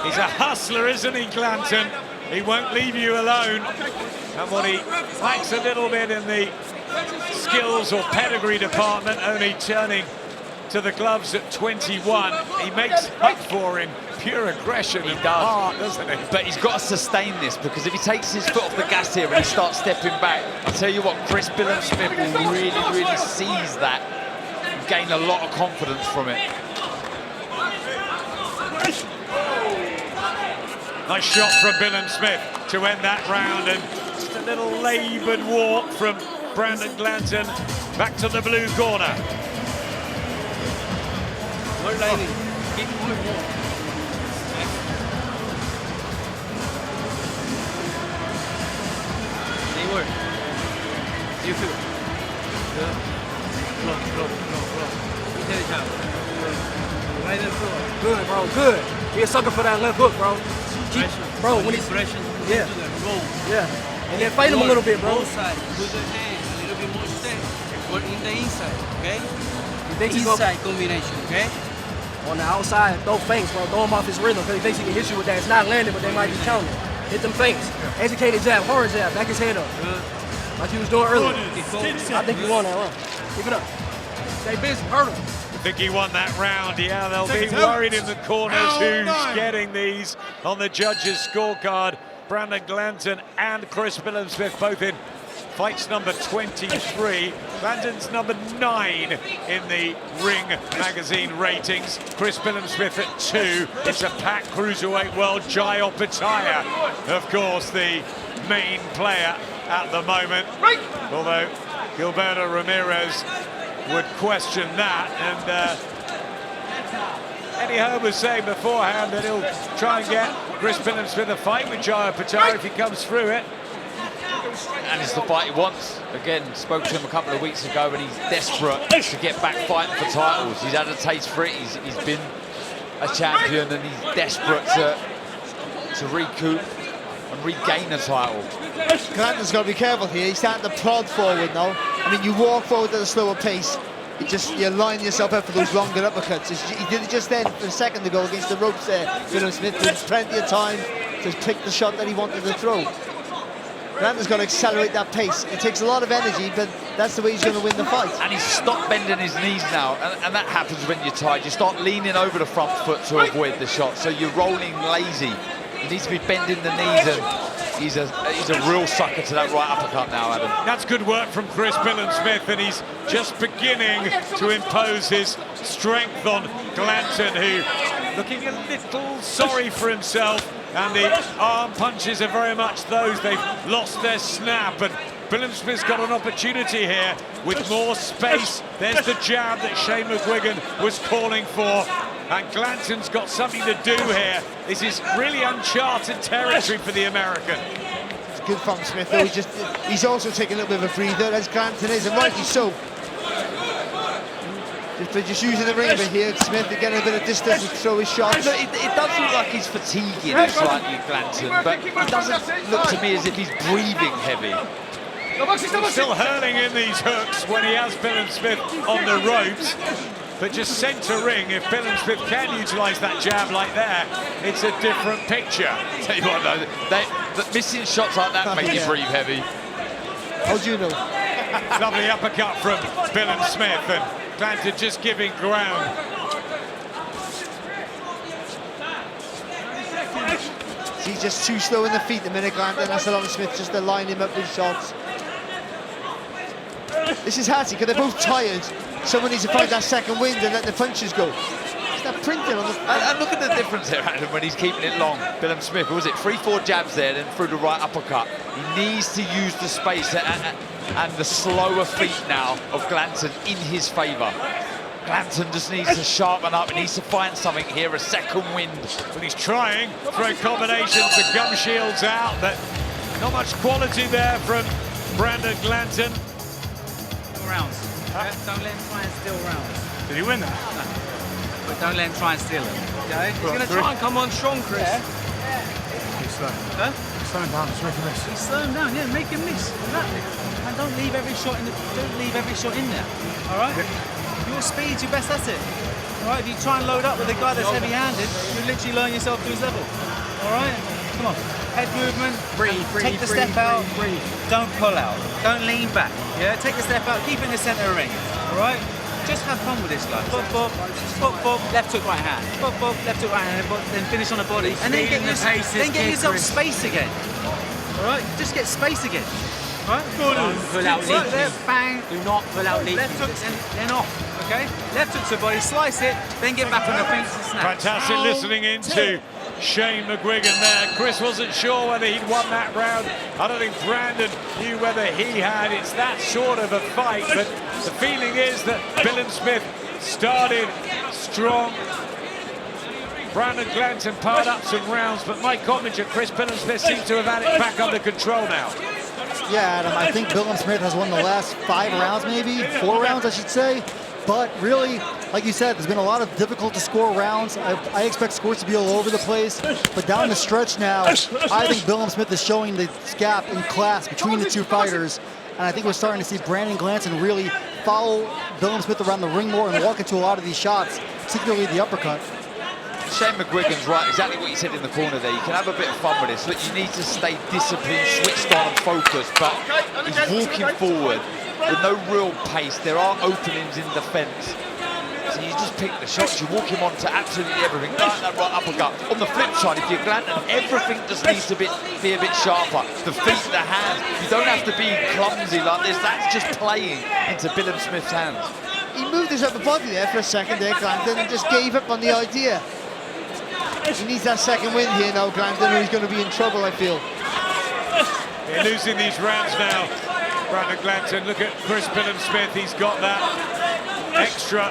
He's a hustler, isn't he, Glanton? He won't leave you alone. And what he lacks a little bit in the skills or pedigree department, only turning to the gloves at 21. He makes up for in pure aggression and heart, doesn't he? But he's got to sustain this, because if he takes his foot off the gas here and he starts stepping back, I'll tell you what, Chris Billam Smith will really seize that and gain a lot of confidence from it. Nice shot from Billam Smith to end that round, and just a little laboured walk from Brandon Glanton back to the blue corner. More lady. Keep moving. They work. You feel good. You did it, job. Right in the floor. Good, bro. Good. Be a sucker for that left hook, bro. Bro, when he's pressure, yeah, roll. Yeah, and then fight him a little bit, bro. Both sides, put the hand a little bit more steady. But in the inside, okay? He thinks Inside combination, okay? On the outside, throw feints, bro. Throw him off his rhythm, because he thinks he can hit you with that. It's not landing, but they might be counting. Hit them feints. Educated jab, hard jab, back his head up. Good. Like he was doing earlier. I think you won that round. Keep it up. Stay busy, hurt him. think he won that round. Yeah, they'll be worried in the corners who's getting these on the judges' scorecard. Brandon Glanton and Chris Billam Smith both in fights number 23. Glanton's number 9 in the Ring magazine ratings. Chris Billam Smith at 2. It's a packed cruiserweight world. Jai Opataya, of course, the main player at the moment. Although Gilberto Ramirez would question that, and Eddie Hearn was saying beforehand that he'll try and get Chris Billam Smith a fight with Jai Opataya if he comes through it. And it's the fight he wants. Again, spoke to him a couple of weeks ago, and he's desperate to get back fighting for titles. He's had a taste for it. He's been a champion, and he's desperate to recoup and regain a title. Glanton's got to be careful here. He's starting to prod forward now. I mean, you walk forward at a slower pace. You line yourself up for those longer uppercuts. He did it just then, a second ago, against the ropes there. Billam Smith had plenty of time to pick the shot that he wanted to throw. Glanton's got to accelerate that pace. It takes a lot of energy, but that's the way he's going to win the fight. And he's stopped bending his knees now, and that happens when you're tired. You start leaning over the front foot to avoid the shot, so you're rolling lazy. You need to be bending the knees, and he's a real sucker to that right uppercut now, Adam. That's good work from Chris Billam Smith, and he's just beginning to impose his strength on Glanton, who looking a little sorry for himself. And the arm punches are very much those. They've lost their snap, and Billam Smith's got an opportunity here with more space. There's the jab that Shane McGuigan was calling for, and Glanton's got something to do here. This is really uncharted territory for the American. It's good from Smith, though. He's also taking a little bit of a breather, as Glanton is, and rightly so. They're just using the ring a bit here. Smith getting a bit of distance to throw his shots. Look, it does look like he's fatiguing slightly, Glanton, but it doesn't look to me as if he's breathing heavy. He's still hurling in these hooks when he has Billam Smith on the ropes, but just centre ring, if Billam Smith can utilise that jab like that, it's a different picture. Tell you what, though, missing shots like that make you breathe heavy. How do you know? Lovely uppercut from Billam Smith, and Glanton just giving ground. He's just too slow in the feet the minute Glanton. That's allowing Smith just to line him up with shots. This is hard because they're both tired. Someone needs to find that second wind and let the punches go. It's that printing on the... And look at the difference there, Adam, when he's keeping it long. Billam Smith, what was it, 3-4 jabs there, then through the right uppercut. He needs to use the space and the slower feet now of Glanton in his favour. Glanton just needs to sharpen up. He needs to find something here, a second wind. But he's trying, throw combinations, the gum shields out, but not much quality there from Brandon Glanton. Rounds. Don't let him try and steal rounds. Did he win that? No. But don't let him try and steal them. Okay? He's going to try and come on strong, Chris. He's slow. Huh? He's slowing down, he's making this. He's slowing down, yeah, make him miss. Exactly. And don't leave every shot in there. Alright? Your speed's your best asset. Alright, if you try and load up with a guy that's heavy-handed, you literally learn yourself to his level. Alright? Come on. Head movement. Breathe. Take the step out. Breathe. Don't pull out. Don't lean back. Yeah? Take the step out. Keep in the centre of the ring. Alright? Just have fun with this guy. Pop, pop, left hook, right hand. Pop, pop, left hook, right hand, then finish on the body. And then get yourself space again. Alright? Just get space again. Right? Don't pull out right there, bang. Do not pull out lead. Left hook and then off. Okay? Left hook to the body, slice it, then get back on the feet and snap. Fantastic listening into Shane McGuigan there. Chris wasn't sure whether he'd won that round. I don't think Brandon knew whether he had. It's that sort of a fight, but the feeling is that Billam Smith started strong. Brandon Glanton piled up some rounds, but my commentator, Chris Billam Smith, seems to have had it back under control now. Yeah, Adam, I think Billam Smith has won the last 5 rounds, maybe 4 rounds, I should say. But really, like you said, there's been a lot of difficult to score rounds. I expect scores to be all over the place. But down the stretch now, I think Billam Smith is showing the gap in class between the two fighters. And I think we're starting to see Brandon Glanton really follow Billam Smith around the ring more and walk into a lot of these shots, particularly the uppercut. Shane McGuigan's right, exactly what you said in the corner there. You can have a bit of fun with this. Look, you need to stay disciplined, switched on and focused, but he's walking forward with no real pace. There are openings in defence. So you just pick the shots, you walk him on to absolutely everything, like that right uppercut. On the flip side, if you're Glanton, everything just needs to be a bit sharper. The feet, the hands, you don't have to be clumsy like this, that's just playing into Billam Smith's hands. He moved his upper body there for a second there, Glanton, and just gave up on the idea. He needs that second win here now, Glanton, or he's going to be in trouble, I feel. They're losing these rounds now. Brandon Glanton, look at Chris Billam Smith, he's got that extra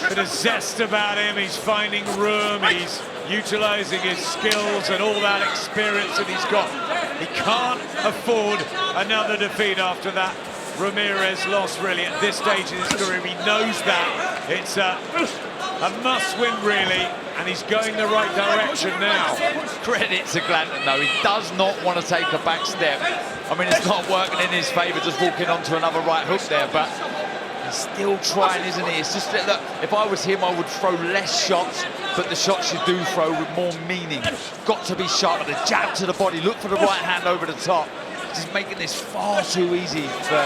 bit of zest about him, he's finding room, he's utilising his skills and all that experience that he's got. He can't afford another defeat after that Ramirez loss, really, at this stage in his career. He knows that. It's a must-win, really, and he's going the right direction now. Credit to Glanton, though. He does not want to take a back step. I mean, it's not working in his favour, just walking onto another right hook there, but he's still trying, isn't he? It's just that, look, if I was him, I would throw less shots, but the shots you do throw with more meaning. Got to be sharp, the jab to the body, look for the right hand over the top. He's making this far too easy for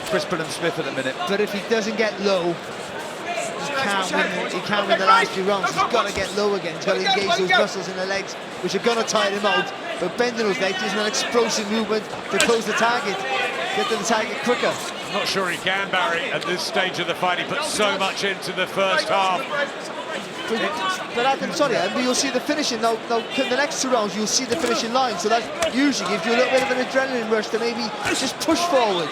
Chris Billam Smith at the minute. But if he doesn't get low, he can't win the last few rounds. He's got to get low again. He's got to engage those muscles in the legs, which are going to tire him out. But bending those legs isn't an explosive movement to close the target. Get to the target quicker. I'm not sure he can, Barry, at this stage of the fight. He put so much into the first half. But Adam, sorry, but you'll see the finishing now. Now, in the next 2 rounds, you'll see the finishing line. So that usually gives you a little bit of an adrenaline rush to maybe just push forward.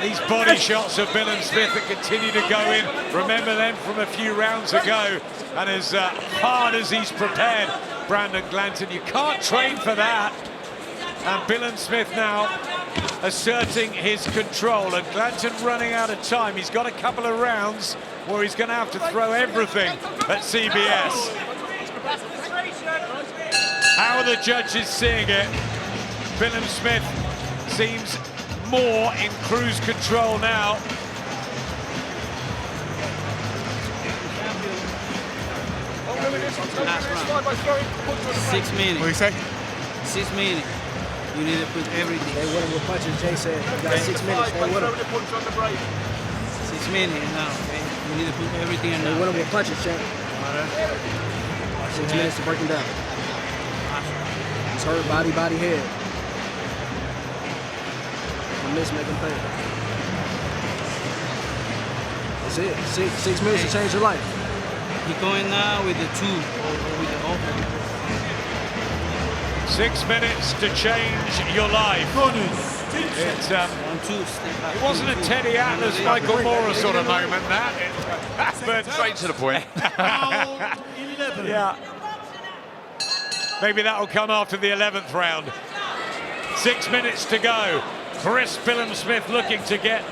These body shots of Billam Smith that continue to go in. Remember them from a few rounds ago. And as hard as he's prepared, Brandon Glanton, you can't train for that. And Billam Smith now asserting his control, and Glanton running out of time. He's got a couple of rounds where he's going to have to throw everything at CBS. How are the judges seeing it? Billam Smith seems more in cruise control now. Six minutes. What do you say? 6 minutes. You need to put everything. They with him with punches, Jay said. You got 6 minutes, stay with him. 6 minutes now, okay? You need to put everything in They now. with him with punches, Jay. 6 minutes to break him down. It's hurt, body, head. I miss making pay. That's it. 6 minutes to change your life. He's going now with the 2 or with the open. 6 minutes to change your life. It 1, 2, step back. wasn't a Teddy Atlas, Michael Mora sort of moment, that. But Straight to the point. yeah. Maybe that'll come after the 11th round. 6 minutes to go. Chris Billam Smith looking to get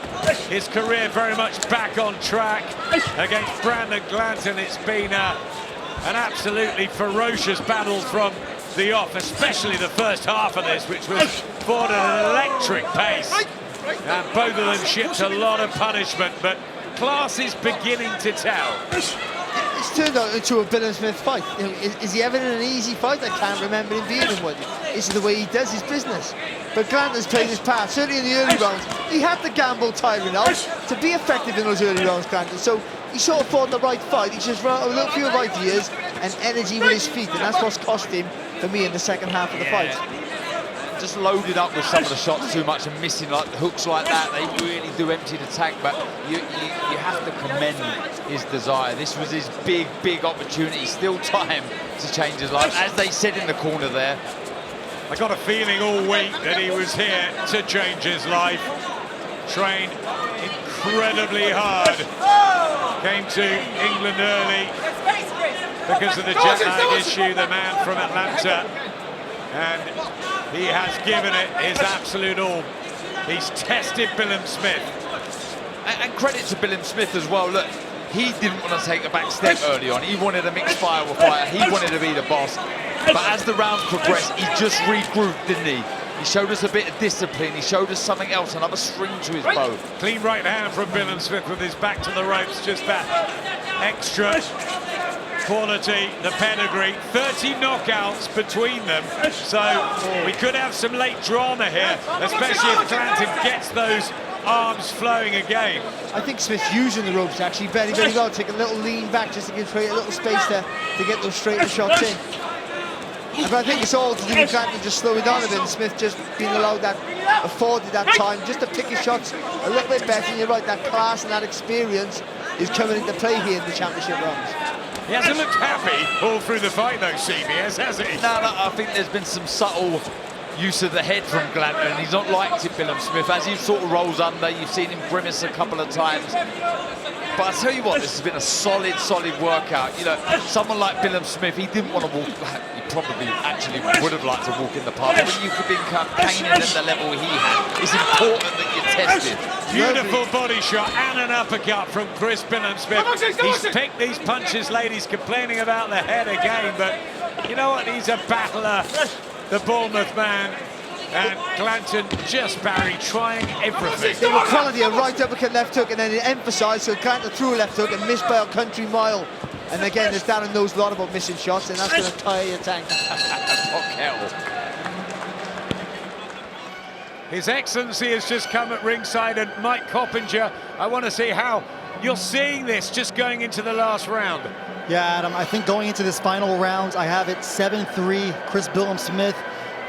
his career very much back on track against Brandon Glanton. It's been an absolutely ferocious battle from the off, especially the first half of this, which was fought at an electric pace. And both of them shipped a lot of punishment, but class is beginning to tell. It's turned out into a Billam Smith fight. You know, is he ever in an easy fight? I can't remember him being in one. This is the way he does his business. But Glanton's played his part, certainly in the early rounds. He had to gamble tiring out to be effective in those early rounds, Glanton. So he sort of fought the right fight. He just ran a little few of ideas and energy with his feet, and that's what's cost him, for me, in the second half of the fight. Just loaded up with some of the shots too much and missing like hooks like that. They really do empty the tank, but you have to commend his desire. This was his big opportunity. Still time to change his life. As they said in the corner there, I got a feeling all week that he was here to change his life. Trained incredibly hard. Came to England early because of the jet lag issue, the man from Atlanta. And he has given it his absolute all. He's tested Billam Smith. and credit to Billam Smith as well. Look, he didn't want to take a back step early on. He wanted a mixed fire with fire. He wanted to be the boss. But as the rounds progressed, he just regrouped, didn't he? He showed us a bit of discipline. He showed us something else, another string to his bow. Clean right hand from Billam Smith with his back to the ropes. Just that extra quality, the pedigree. 30 knockouts between them. So we could have some late drama here, especially if Glanton gets those arms flowing again. I think Smith's using the ropes actually very, very well. Take a little lean back just to give Trey a little space there to get those straighter shots in. But I think it's all to do with Glanton just slowing down a bit, and Smith just being allowed that, afforded that time just to pick his shots a little bit better. And you're right, that class and that experience is coming into play here in the championship rounds. He hasn't looked happy all through the fight though, CBS, has he? No, I think there's been some subtle use of the head from Glanton. He's not liked it, Billam Smith. As he sort of rolls under, you've seen him grimace a couple of times. But I tell you what, this has been a solid workout. You know, someone like Billam Smith, he didn't want to walk. He probably actually would have liked to walk in the park. When you could be campaigning at the level he had, it's important that you're tested. Beautiful body shot and an uppercut from Chris Billam Smith. He's picked these punches, ladies, complaining about the head again, but you know what? He's a battler, the Bournemouth man. And Glanton just Barry trying everything. They were quality, a right uppercut, left hook, and then it emphasised, so Glanton threw a left hook and missed by a country mile. And again, as Darren knows a lot about missing shots, and that's going to tire your tank. His Excellency has just come at ringside, and Mike Coppinger, I want to see how you're seeing this just going into the last round. Yeah, Adam, I think going into this final round, I have it 7-3, Chris Billam Smith.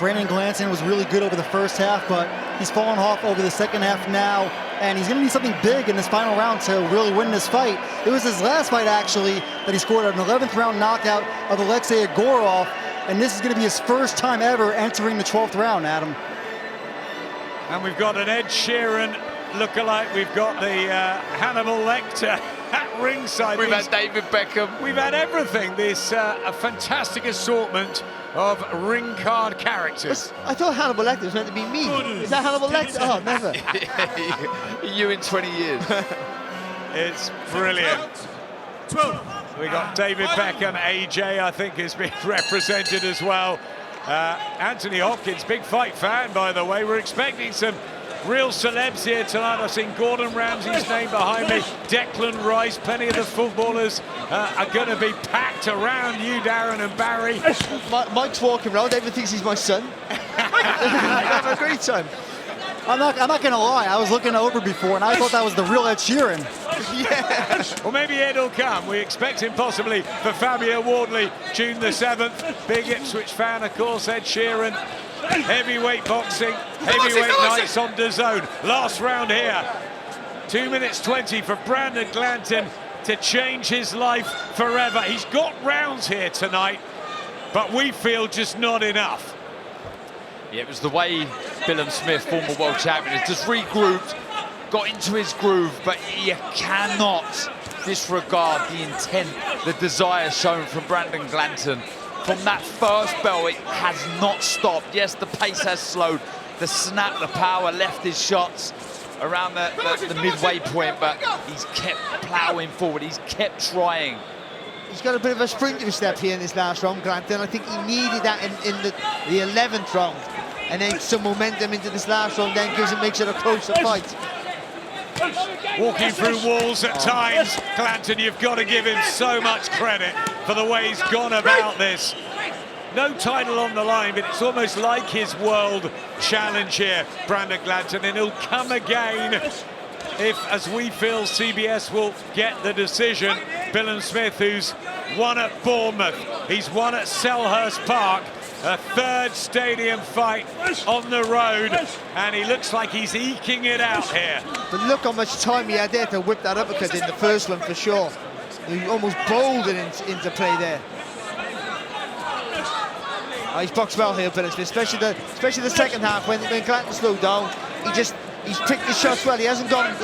Brandon Glanton was really good over the first half, but he's fallen off over the second half now, and he's going to need something big in this final round to really win this fight. It was his last fight, actually, that he scored an 11th round knockout of Alexei Agorov, and this is going to be his first time ever entering the 12th round, Adam. And we've got an Ed Sheeran lookalike. We've got the Hannibal Lecter at ringside. We've had David Beckham. We've had everything. This a fantastic assortment of ring card characters. I thought Hannibal Lecter was meant to be me. Is that Hannibal Lecter? Oh, never. You in 20 years. It's brilliant. We got David Beckham, AJ, I think, has been represented as well. Anthony Hopkins, big fight fan, by the way. We're expecting some real celebs here tonight. I've seen Gordon Ramsay's name behind me, Declan Rice. Plenty of the footballers are going to be packed around you, Darren and Barry. Mike's walking around. Everyone thinks he's my son. Have a great time. I'm not going to lie. I was looking over before, and I thought that was the real Ed Sheeran. Yeah. Well, maybe Ed will come. We expect him possibly for Fabio Wardley, June the 7th. Big Ipswich fan, of course, Ed Sheeran. Heavyweight boxing, heavyweight nights on DAZN. Last round here. 2 minutes 20 for Brandon Glanton to change his life forever. He's got rounds here tonight, but we feel just not enough. Yeah, it was the way Billam Smith, former world champion, has just regrouped, got into his groove, but you cannot disregard the intent, the desire shown from Brandon Glanton. From that first bell, it has not stopped. Yes, the pace has slowed. The snap, the power left his shots around the midway point, but he's kept ploughing forward. He's kept trying. He's got a bit of a sprinter step here in this last round, Glanton. I think he needed that in the 11th round. And then some momentum into this last round then makes it a closer fight. Walking through walls at times. Glanton, you've got to give him so much credit for the way he's gone about this. No title on the line, but it's almost like his world challenge here, Brandon Glanton, and he'll come again if, as we feel, CBS will get the decision. Billam Smith, who's won at Bournemouth, he's won at Selhurst Park, a third stadium fight on the road, and he looks like he's eking it out here. But look how much time he had there to whip that uppercut in the first one for sure. He almost bowled it into play there. Oh, he's boxed well here, Billam Smith, especially the second half when Glanton slowed down. He's picked his shots well. He hasn't gone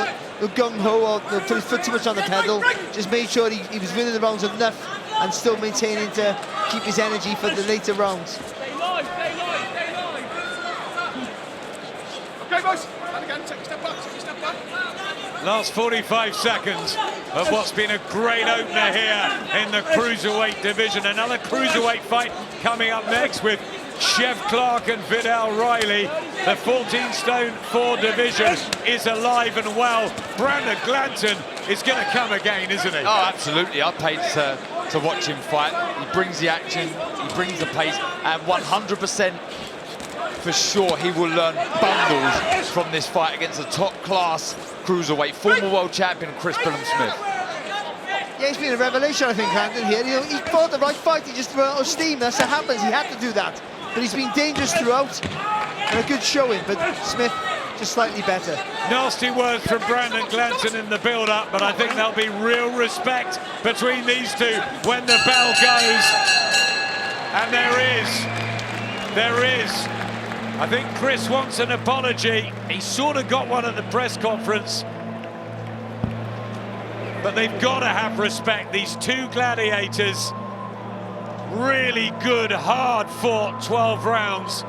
gung-ho or put his foot too much on the pedal. Just made sure he was winning the rounds enough and still maintaining to keep his energy for the later rounds. Okay, boys. And again, take a step back, Last 45 seconds of what's been a great opener here in the cruiserweight division. Another cruiserweight fight coming up next with Chev Clark and Vidal Riley. The 14-stone 4 division is alive and well. Brandon Glanton is going to come again, isn't he? Oh, absolutely. I paid to watch him fight. He brings the action, he brings the pace, and 100% for sure he will learn bundles from this fight against a top-class cruiserweight, former world champion Chris Billam Smith. Yeah, he's been a revelation, I think, Brandon, here. You know, he fought the right fight, he just ran out of steam. That's what happens, he had to do that. But he's been dangerous throughout, and a good showing, but Smith just slightly better. Nasty words from Brandon Glanton in the build-up, but I think there'll be real respect between these two when the bell goes. And there is. I think Chris wants an apology. He sort of got one at the press conference. But they've got to have respect, these two gladiators. Really good, hard-fought 12 rounds.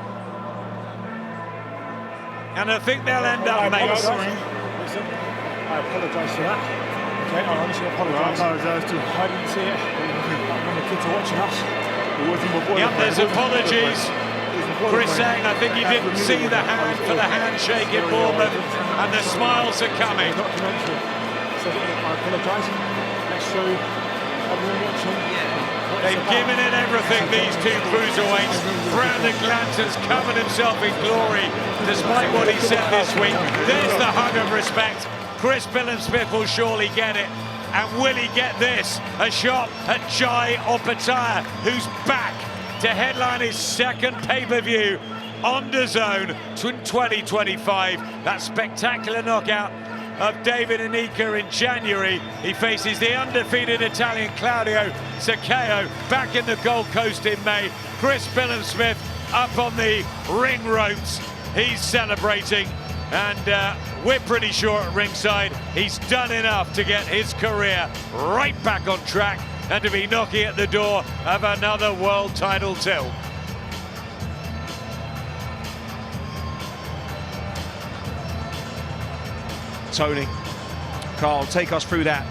And I think they'll end up mates. Listen, I apologise for that. Okay, I honestly apologise. I apologise too. I didn't see it. When the kids are watching us, it wasn't before. Yep, there's apologies. Chris saying, I think he didn't see the hand for the handshake in Bournemouth, and the smiles are coming. Documentary. So I apologise. Let's show everyone watching. They've given it everything, these two cruiserweights. Brandon Glanton's covered himself in glory, despite what he said this week. There's the hug of respect. Chris Billam Smith will surely get it. And will he get this? A shot at Jai Opetaia, who's back to headline his second pay-per-view on DAZN 2025. That spectacular knockout of David Anika in January. He faces the undefeated Italian Claudio Cacchio back in the Gold Coast in May. Chris Billam Smith up on the ring ropes. He's celebrating, and we're pretty sure at ringside he's done enough to get his career right back on track and to be knocking at the door of another world title tilt. Tony, Carl, take us through that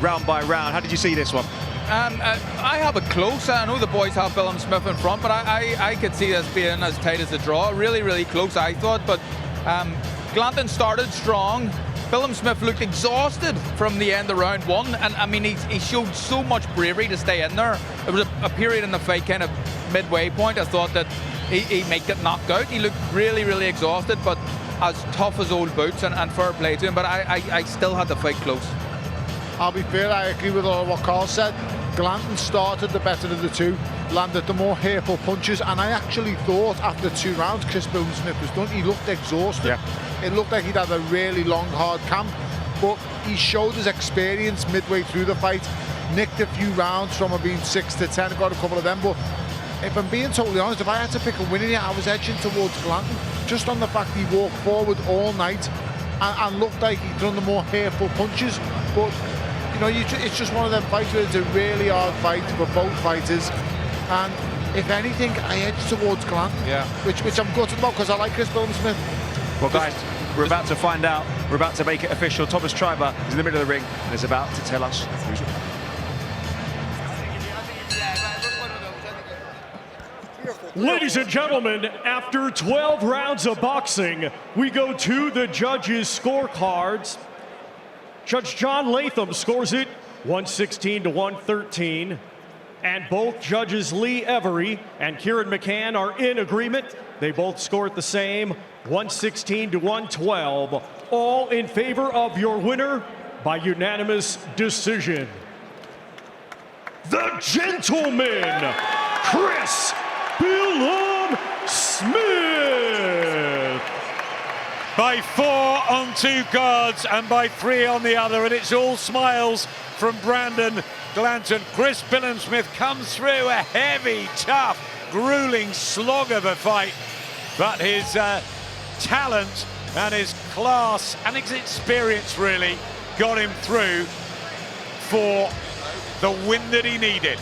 round by round. How did you see this one? I have it close. I know the boys have Billam Smith in front, but I could see this being as tight as a draw. Really, really close, I thought. But Glanton started strong. Billam Smith looked exhausted from the end of round one, and I mean he showed so much bravery to stay in there. There was a period in the fight, kind of midway point, I thought that he might get knocked out. He looked really, really exhausted, but as tough as old boots, and fair play to him. But I still had the fight close. I'll be fair, I agree with all what Carl said. Glanton started the better of the two, landed the more hurtful punches, and I actually thought after 2 rounds Chris Billam Smith was done. He looked exhausted. Yeah. It looked like he'd had a really long, hard camp, but he showed his experience midway through the fight, nicked a few rounds from being 6 to 10, got a couple of them, but if I'm being totally honest, if I had to pick a winner here, I was edging towards Glanton, just on the fact he walked forward all night and looked like he'd done the more hurtful punches, but you know, it's just one of them fights where it's a really hard fight for both fighters, and if anything, I edge towards Glanton, which I'm gutted about because I like Chris Billam Smith. Well, guys, we're about to find out. We're about to make it official. Thomas Schreiber is in the middle of the ring and is about to tell us who's. Ladies and gentlemen, after 12 rounds of boxing, we go to the judges' scorecards. Judge John Latham scores it 116 to 113. And both judges Lee Every and Kieran McCann are in agreement. They both score it the same, 116 to 112. All in favor of your winner by unanimous decision. The gentleman, Chris Billam Smith. By 4 on 2 cards and by 3 on the other, and it's all smiles from Brandon Glanton. Chris Billam Smith comes through a heavy, tough, grueling slog of a fight, but his talent and his class and his experience really got him through for the win that he needed.